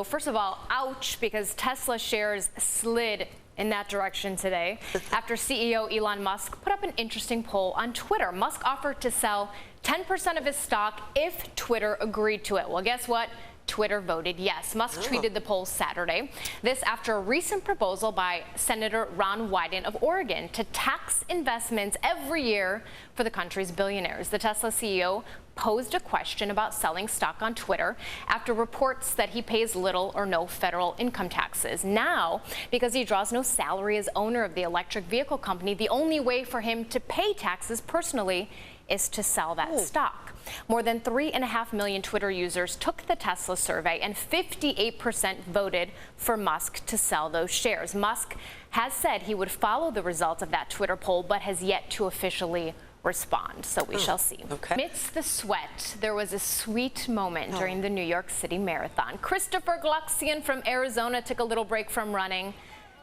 First of all, ouch, because Tesla shares slid in that direction today after CEO Elon Musk put up an interesting poll on Twitter. Musk offered to sell 10% of his stock if Twitter agreed to it. Well, guess what? Twitter voted yes. Musk tweeted the poll Saturday. This after a recent proposal by Senator Ron Wyden of Oregon to tax investments every year for the country's billionaires. The Tesla CEO posed a question about selling stock on Twitter after reports that he pays little or no federal income taxes. Now, because he draws no salary as owner of the electric vehicle company, the only way for him to pay taxes personally is to sell that stock. More than 3.5 million Twitter users took the Tesla survey, and 58% voted for Musk to sell those shares. Musk has said he would follow the results of that Twitter poll, but has yet to officially respond, so we shall see. Okay. Amidst the sweat, there was a sweet moment during the New York City Marathon. Christopher Gluxian from Arizona took a little break from running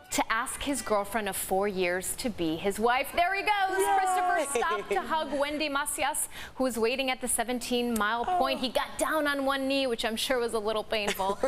to ask his girlfriend of 4 years to be his wife. There he goes. Yay! Christopher stopped to hug Wendy Macias, who was waiting at the 17-mile point. He got down on one knee, which I'm sure was a little painful,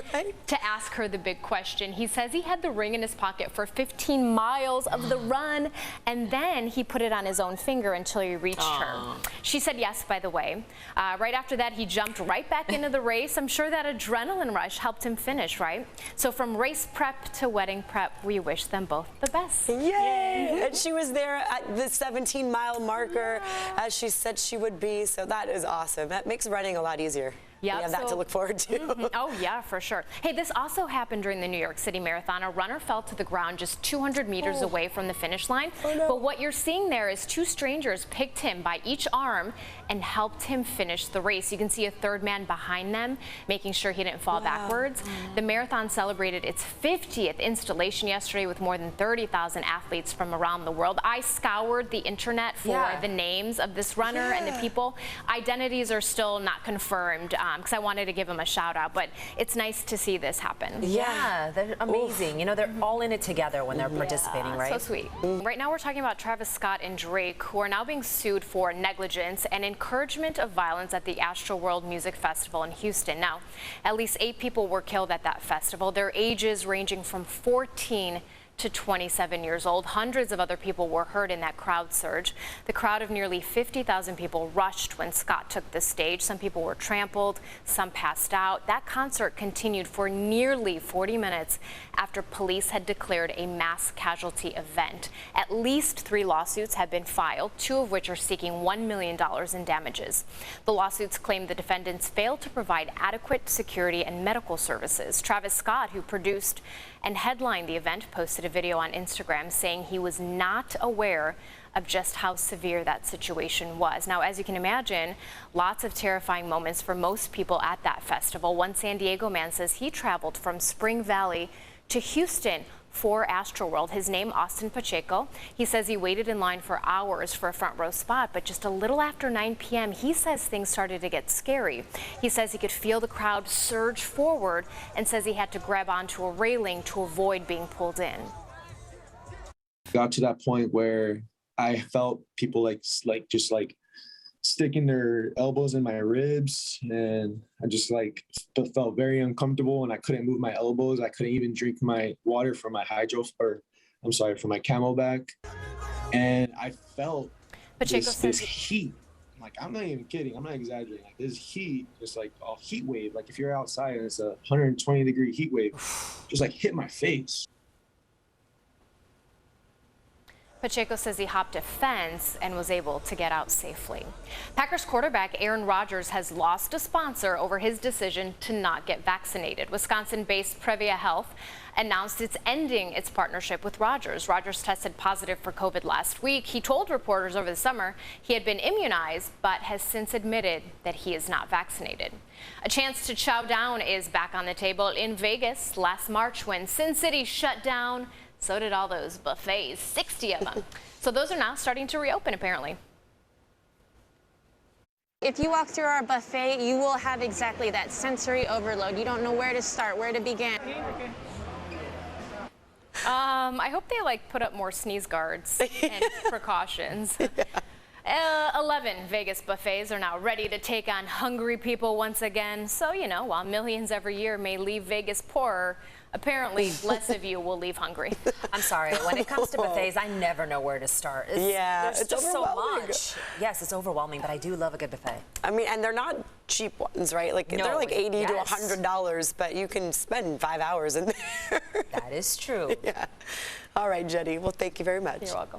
to ask her the big question. He says he had the ring in his pocket for 15 miles of the run, and then he put it on his own finger until he reached her. She said yes, by the way. Right after that, he jumped right back into the race. I'm sure that adrenaline rush helped him finish, right? So from race prep to wedding prep, we wish them both the best. Yay! And she was there at the 17-mile marker, as she said she would be, so that is awesome. That makes running a lot easier. Yeah, we have that to look forward to. Oh, yeah, for sure. Hey, this also happened during the New York City Marathon. A runner fell to the ground just 200 meters away from the finish line. But what you're seeing there is two strangers picked him by each arm and helped him finish the race. You can see a third man behind them, making sure he didn't fall backwards. The marathon celebrated its 50th installation yesterday with more than 30,000 athletes from around the world. I scoured the internet for the names of this runner and the people. Identities are still not confirmed, because I wanted to give them a shout out, but it's nice to see this happen. Yeah, they're amazing. You know, they're all in it together when they're participating, right? So sweet. Right now we're talking about Travis Scott and Drake, who are now being sued for negligence and encouragement of violence at the Astroworld Music Festival in Houston. Now, at least 8 people were killed at that festival, their ages ranging from 14 to 27 years old. Hundreds of other people were hurt in that crowd surge. The crowd of nearly 50,000 people rushed when Scott took the stage. Some people were trampled, some passed out. That concert continued for nearly 40 minutes after police had declared a mass casualty event. At least 3 lawsuits have been filed, 2 of which are seeking $1 million in damages. The lawsuits claim the defendants failed to provide adequate security and medical services. Travis Scott, who produced and headlined the event, posted a video on Instagram saying he was not aware of just how severe that situation was. Now, as you can imagine, lots of terrifying moments for most people at that festival. One San Diego man says he traveled from Spring Valley to Houston for Astroworld. His name, Austin Pacheco. He says he waited in line for hours for a front row spot, but just a little after 9 p.m., he says things started to get scary. He says he could feel the crowd surge forward and says he had to grab onto a railing to avoid being pulled in. Got to that point where I felt people just sticking their elbows in my ribs, and I just felt very uncomfortable, and I couldn't move my elbows. I couldn't even drink my water from my from my Camelback, and I felt this heat. I'm not even kidding. I'm not exaggerating. This heat, just like a heat wave. Like if you're outside and it's a 120-degree heat wave, just hit my face. Pacheco says he hopped a fence and was able to get out safely. Packers quarterback Aaron Rodgers has lost a sponsor over his decision to not get vaccinated. Wisconsin-based Previa Health announced it's ending its partnership with Rodgers. Rodgers tested positive for COVID last week. He told reporters over the summer he had been immunized, but has since admitted that he is not vaccinated. A chance to chow down is back on the table in Vegas last March when Sin City shut down. So did all those buffets, 60 of them. So those are now starting to reopen, apparently. If you walk through our buffet, you will have exactly that sensory overload. You don't know where to start, where to begin. I hope they put up more sneeze guards and precautions. 11 Vegas buffets are now ready to take on hungry people once again. So, you know, while millions every year may leave Vegas poorer, apparently less of you will leave hungry. I'm sorry, when it comes to buffets, I never know where to start. There's just so much. Yes, it's overwhelming, but I do love a good buffet. I mean, and they're not cheap ones, right? Like, they're like $80 to $100, but you can spend 5 hours in there. That is true. Yeah. All right, Jenny. Well, thank you very much. You're welcome.